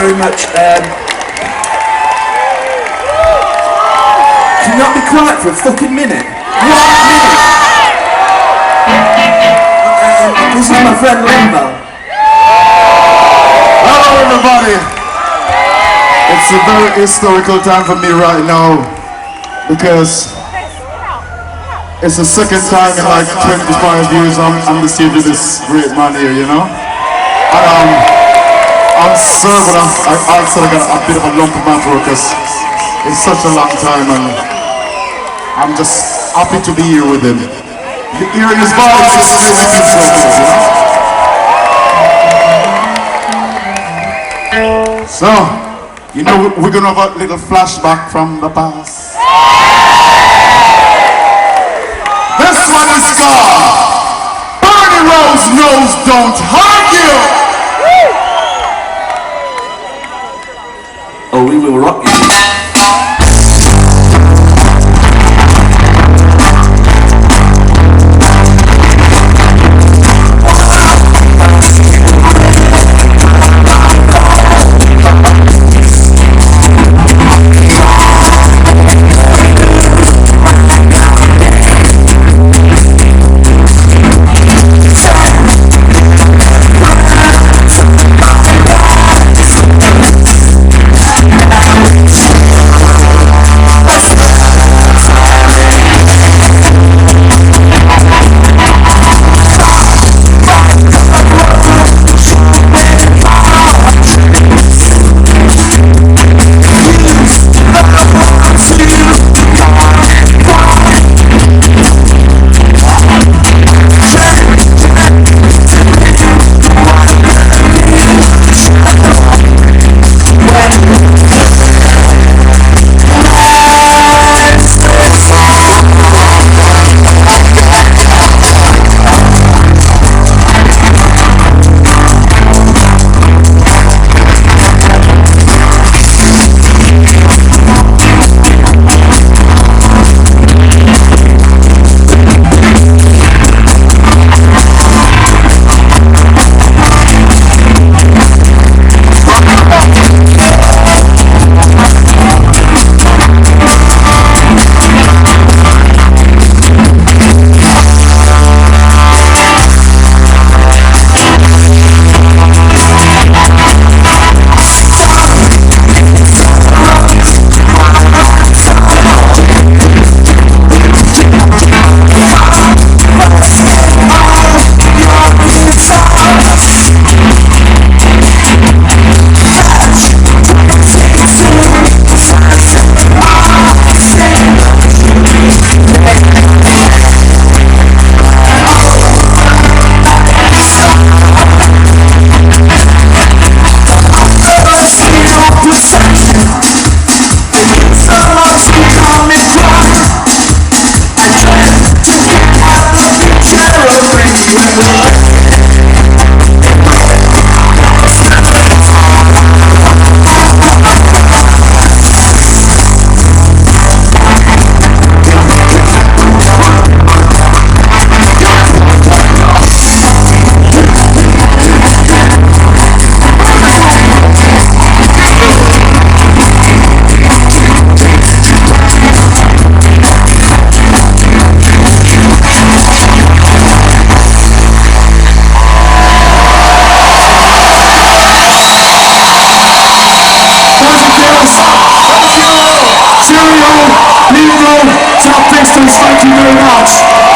very much. Can you not be quiet for a fucking minute? 1 minute! This is my friend Limbo. Hello everybody! It's a very historical time for me right now because it's the second time in like 25 years I'm the stage with this great man here, you know? And I'm sorry, but I also got a bit of a lump in my throat because it's such a long time and I'm just happy to be here with him. Hearing his voice is really beautiful, you know? So, you know, we're gonna have a little flashback from the past. This one is called Bernie Rose Knows Don't Argue! Oh, we will rock you. Thank you very much.